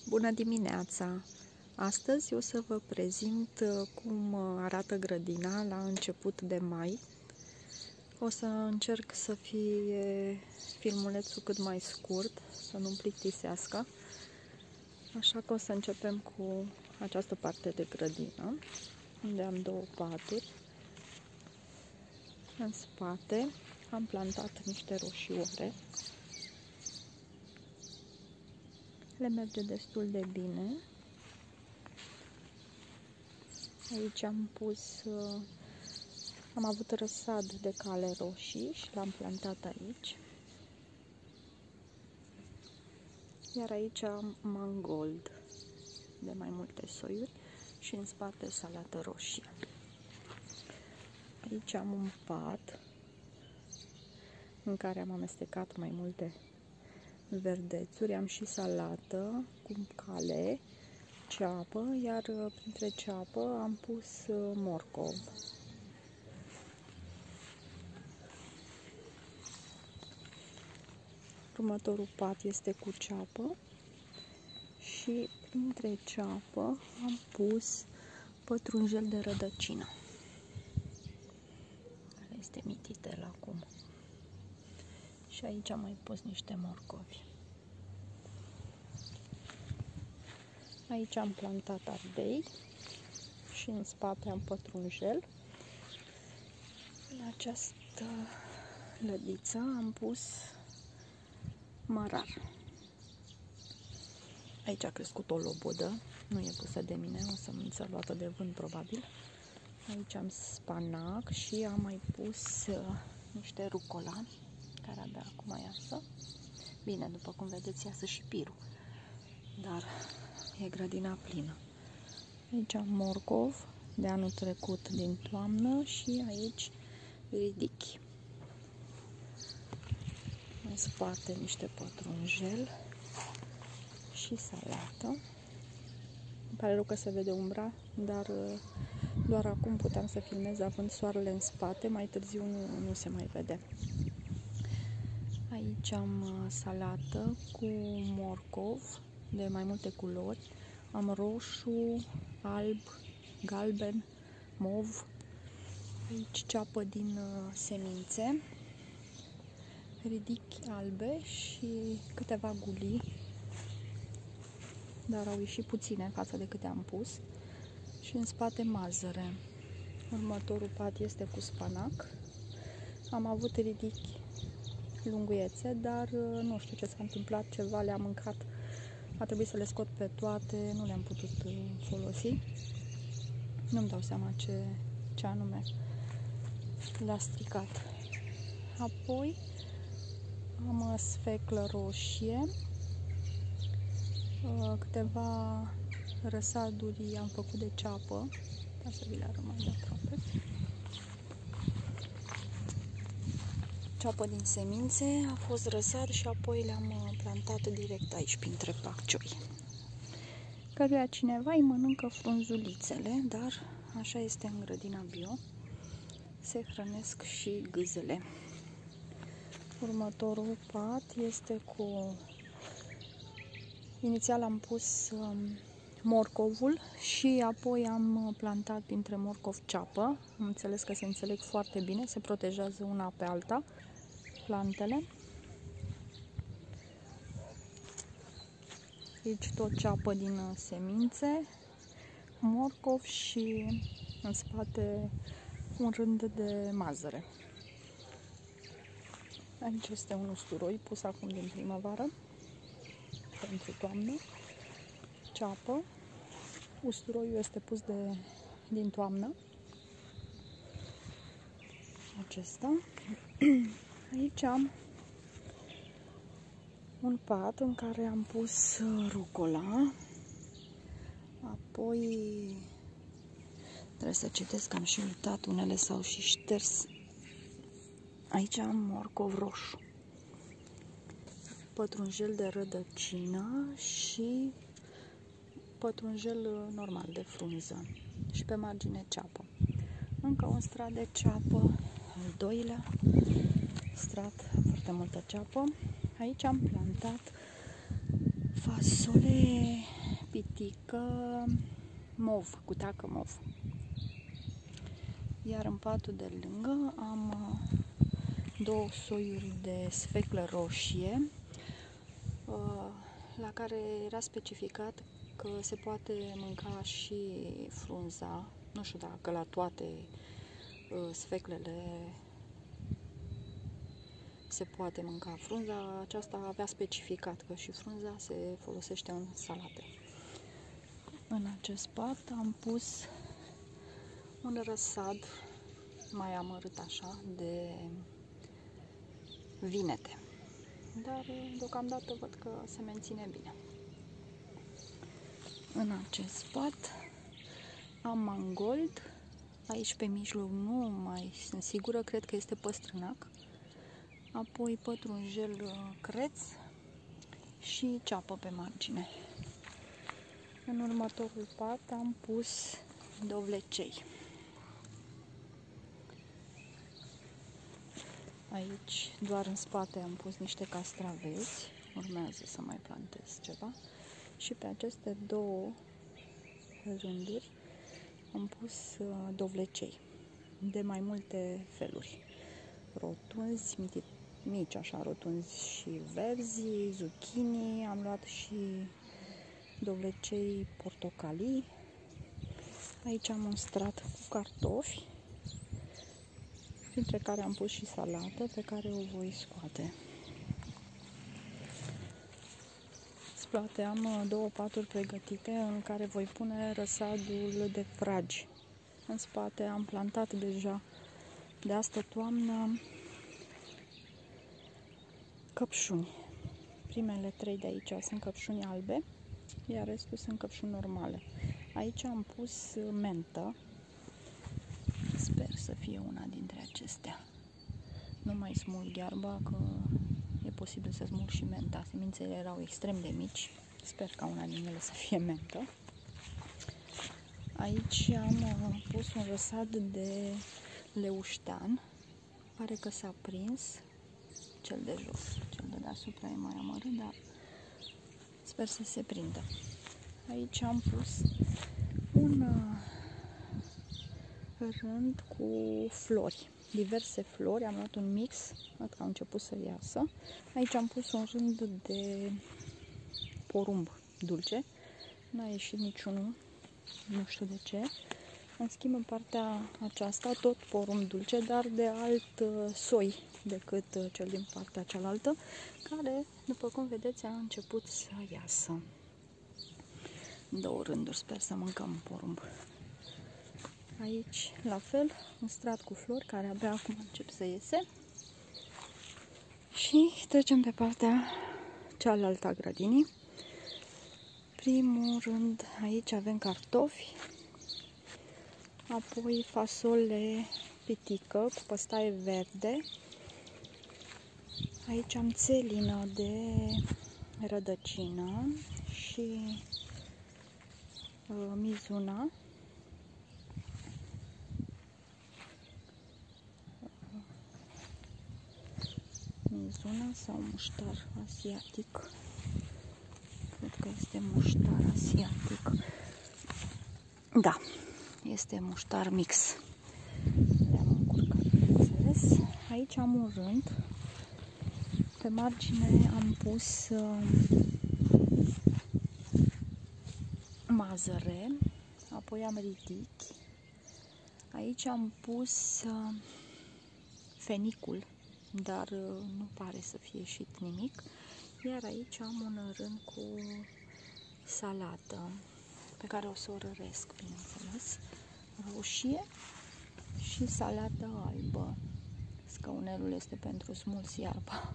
Bună dimineața! Astăzi o să vă prezint cum arată grădina la început de mai. O să încerc să fie filmulețul cât mai scurt, să nu-mi plictisească. Așa că o să începem cu această parte de grădină, unde am două paturi. În spate am plantat niște roșioare. Le merge destul de bine. Aici am avut răsad de cale roșii și l-am plantat aici. Iar aici am mangold de mai multe soiuri și în spate salată roșie. Aici am un pat în care am amestecat mai multe verdețuri, am și salată cu cale, ceapă, iar printre ceapă am pus morcov. Următorul pat este cu ceapă și printre ceapă am pus pătrunjel de rădăcină, care este mititel acum. Și aici am mai pus niște morcovi. Aici am plantat ardei și în spate am pătrunjel. În această lădiță am pus mărar. Aici a crescut o lobodă, nu e pusă de mine, o să mință luată de vânt probabil. Aici am spanac și am mai pus niște rucola, care abia acum iasă. Bine, după cum vedeți, iasă și pirul, dar e grădina plină. Aici am morcov de anul trecut din toamnă și aici ridichi. În spate niște pătrunjel și salată. Îmi pare rău că se vede umbra, dar doar acum puteam să filmez având soarele în spate, mai târziu nu se mai vede. Aici am salată cu morcov de mai multe culori. Am roșu, alb, galben, mov. Aici ceapă din semințe, ridichi albe și câteva gulii, dar au ieșit puține față de câte am pus. Și în spate mazăre. Următorul pat este cu spanac. Am avut ridichi lunguiețe, dar nu știu ce s-a întâmplat, ceva le-am mâncat. A trebuit să le scot pe toate, nu le-am putut folosi. Nu-mi dau seama ce anume le-a stricat. Apoi am sfeclă roșie, câteva răsaduri am făcut de ceapă, ca să vi le arăt mai de aproape. Ceapă din semințe, a fost răsad și apoi le-am plantat direct aici, printre paccioi, căruia cineva îi mănâncă frunzulițele, dar așa este în grădina bio, se hrănesc și gâzele. Următorul pat este cu... Inițial am pus morcovul și apoi am plantat dintre morcov ceapă. Am înțeles că se înțeleg foarte bine, se protejează una pe alta plantele. Aici tot ceapă din semințe, morcov și în spate un rând de mazăre. Aici este un usturoi pus acum din primăvară pentru toamnă, ceapă. Usturoiul este pus din toamnă, acesta. Aici am un pat în care am pus rucola, apoi trebuie să citesc, am și uitat, unele s-au și șters. Aici am morcov roșu, pătrunjel de rădăcină și pătrunjel normal de frunză și pe margine ceapă. Încă un strat de ceapă, al doilea strat, foarte multă ceapă. Aici am plantat fasole pitică mov, cu tacă mov. Iar în patul de lângă am două soiuri de sfeclă roșie, la care era specificat că se poate mânca și frunza. Nu știu dacă la toate sfeclele se poate mânca frunza. Aceasta avea specificat că și frunza se folosește în salate. În acest pat am pus un răsad mai amărât așa de vinete, dar deocamdată văd că se menține bine. În acest pat am mangold, aici pe mijloc nu mai sunt sigură, cred că este păstrânac, apoi pătrunjel creț și ceapă pe margine. În următorul pat am pus dovlecei. Aici, doar în spate, am pus niște castraveți, urmează să mai plantez ceva. Și pe aceste două rânduri am pus dovlecei de mai multe feluri. Rotunzi, mici așa, rotunzi și verzi, zucchini, am luat și dovlecei portocalii. Aici am un strat cu cartofi, printre care am pus și salată, pe care o voi scoate. Spate am două paturi pregătite în care voi pune răsadul de fragi. În spate am plantat deja de astă toamnă căpșuni. Primele 3 de aici sunt căpșuni albe, iar restul sunt căpșuni normale. Aici am pus mentă. Sper să fie una dintre acestea. Nu mai smulg iarba, că e posibil să smulg și menta. Semințele erau extrem de mici. Sper ca una din ele să fie mentă. Aici am pus un răsad de leuștean. Pare că s-a prins. Cel de jos, cel de deasupra e mai amărât, dar sper să se prindă. Aici am pus un rând cu flori, diverse flori, am luat un mix, văd că au început să iasă. Aici am pus un rând de porumb dulce, n-a ieșit niciunul, nu știu de ce. În schimb, în partea aceasta, tot porumb dulce, dar de alt soi decât cel din partea cealaltă, care, după cum vedeți, a început să iasă. Două rânduri, sper să mâncăm porumb. Aici, la fel, un strat cu flori, care abia acum încep să iese. Și trecem pe partea cealaltă a grădinii. Primul rând, aici avem cartofi, apoi fasole pitică cu păstaie verde. Aici am țelină de rădăcină și mizuna. Mizuna sau muștar asiatic. Cred că este muștar asiatic. Da, este muștar mix. Le-am încurcat, bineînțeles. Aici am un rând. Pe margine am pus mazăre, apoi am ridichi. Aici am pus fenicul, dar nu pare să fie ieșit nimic. Iar aici am un rând cu salată, pe care o să o răresc, bineînțeles, roșie și salată albă. Scăunelul este pentru smuls iarba.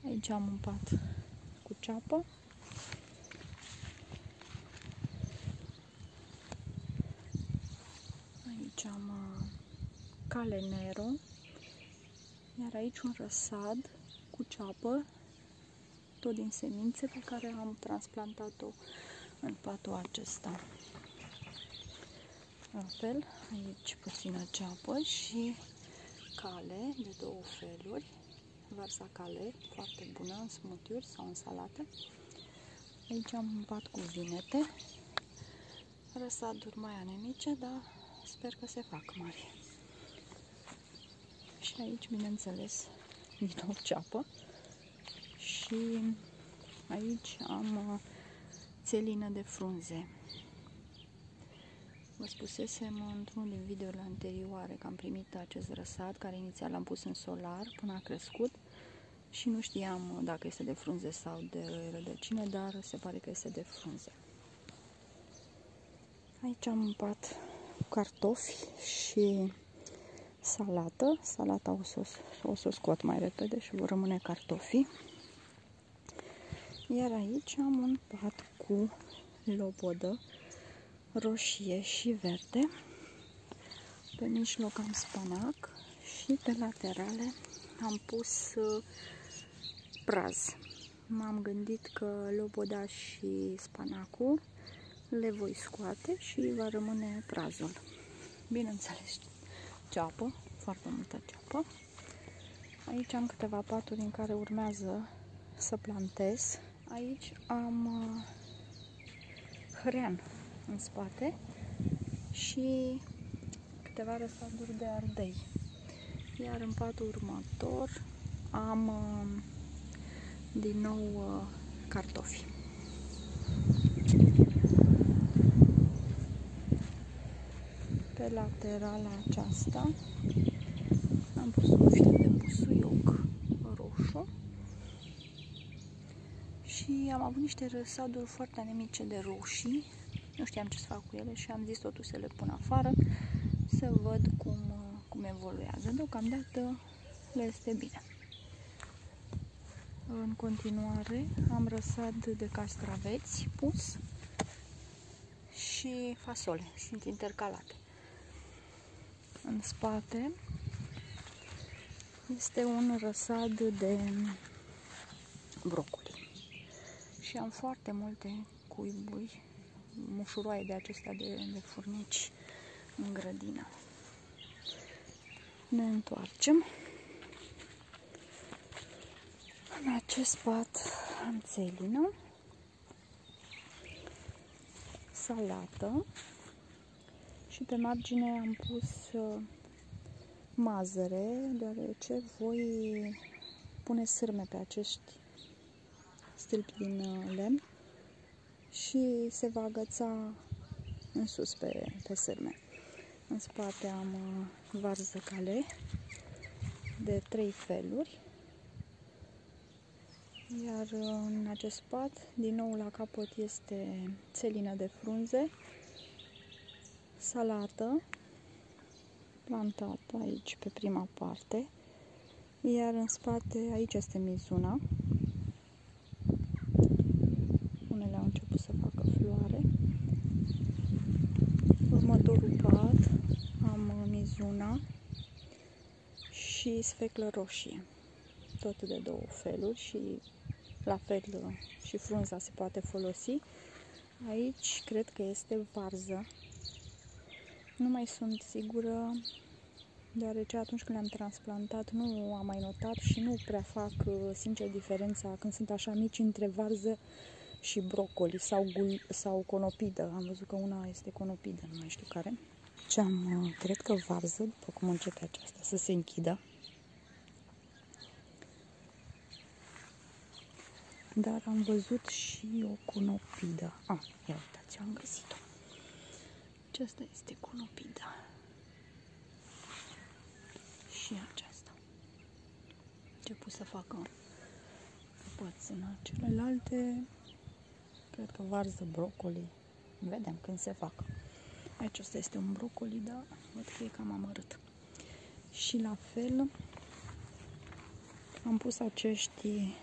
Aici am un pat cu ceapă. Aici am calenero. Iar aici un răsad cu ceapă, tot din semințe, pe care am transplantat-o în patul acesta. La fel, aici puțină ceapă și cale de două feluri. Varsa cale, foarte bună în smutiuri sau în salate. Aici am un pat cu vinete, răsaduri mai anemice, dar sper că se fac mari. Și aici, bineînțeles, din nou ceapă. Și aici am țelină de frunze. Vă spusesem într-unul din videourile anterioare că am primit acest răsad, care inițial l-am pus în solar până a crescut și nu știam dacă este de frunze sau de rădăcine, dar se pare că este de frunze. Aici am un pat cu cartofi și salată. Salata o să o scot mai repede și vor rămâne cartofii. Iar aici am un pat cu lobodă roșie și verde. Pe mijloc am spanac și pe laterale am pus praz. M-am gândit că loboda și spanacul le voi scoate și va rămâne prazul. Bineînțeles, ceapă, foarte multă ceapă. Aici am câteva paturi în care urmează să plantez. Aici am hrean în spate și câteva răsaduri de ardei. Iar în patul următor am din nou cartofi. Pe laterala aceasta am pus un fir de busuioc roșu și am avut niște răsaduri foarte anemice de roșii. Nu știam ce să fac cu ele și am zis totuși să le pun afară să văd cum evoluează. Deocamdată le este bine. În continuare am răsad de castraveți pus și fasole. Sunt intercalate. În spate este un răsad de brocoli. Și am foarte multe cuiburi, mușuroaie de acestea de furnici în grădină. Ne întoarcem. În acest pat am țelină, salată și pe margine am pus mazăre, deoarece voi pune sârme pe acești stâlpi din lemn și se va agăța în sus pe sârme. În spate am varză cale de 3 feluri. Iar în acest pat, din nou la capăt, este țelină de frunze, salată plantată aici pe prima parte, iar în spate aici este mizuna. Unele au început să facă floare. Următorul pat am mizuna și sfeclă roșie, tot de 2 feluri și la fel și frunza se poate folosi. Aici cred că este varză. Nu mai sunt sigură, deoarece atunci când le-am transplantat nu am mai notat și nu prea fac, sincer, diferența când sunt așa mici între varză și brocoli sau conopidă. Am văzut că una este conopidă, nu mai știu care. Ce am, cred că varză, după cum începe aceasta să se închidă. Dar am văzut și o conopidă. Ia uitați, am găsit-o. Aceasta este conopida. Și aceasta. Început să facă căpăți în celelalte. Cred că varză, brocoli. Vedem când se fac. Aici ăsta este un brocoli, dar văd că e cam amărât. Și la fel am pus acești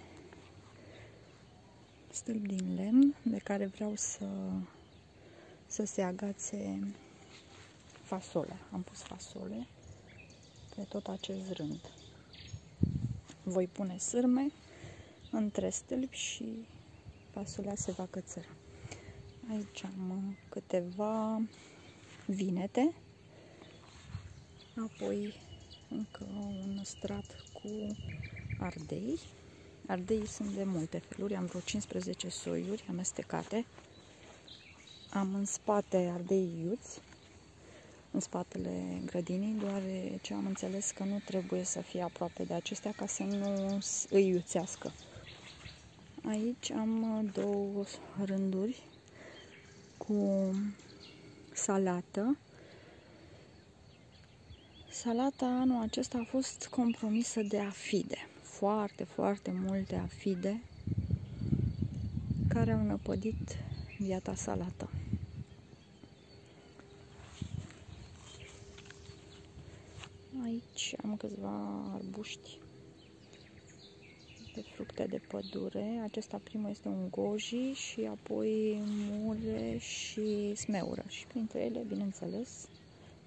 stâlpi din lemn de care vreau să se agațe fasole. Am pus fasole pe tot acest rând. Voi pune sârme între stâlpi și fasolea se va cățăra. Aici am câteva vinete, apoi încă un strat cu ardei. Ardeii sunt de multe feluri, am vreo 15 soiuri amestecate. Am în spate ardei iuți, în spatele grădinii, deoarece am înțeles că nu trebuie să fie aproape de acestea ca să nu îi iuțească. Aici am două rânduri cu salată. Salata anul acesta a fost compromisă de afide. Foarte, foarte multe afide care au năpădit biata salată. Aici am câțiva arbuști de fructe de pădure. Acesta primul este un goji și apoi mure și smeură. Și printre ele, bineînțeles,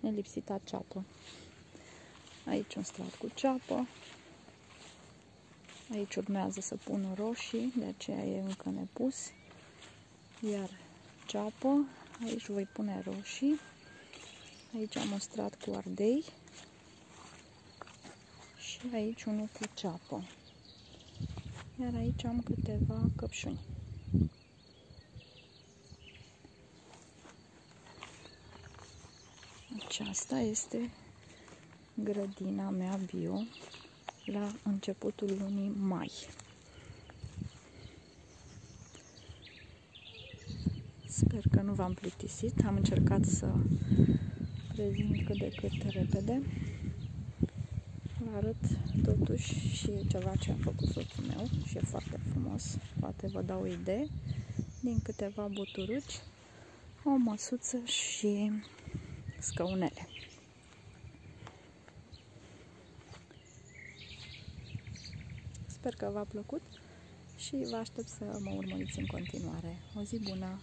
nelipsita ceapă. Aici un strat cu ceapă. Aici urmează să pun roșii, de aceea e încă nepus. Iar ceapă. Aici voi pune roșii. Aici am un strat cu ardei. Și aici unul cu ceapă. Iar aici am câteva căpșuni. Aceasta este grădina mea bio la începutul lunii mai. Sper că nu v-am plictisit. Am încercat să prezint cât de cât repede. Vă arăt totuși și ceva ce a făcut soțul meu și e foarte frumos. Poate vă dau o idee din câteva buturuci, o măsuță și scăunele. Sper că v-a plăcut și vă aștept să mă urmăriți în continuare. O zi bună!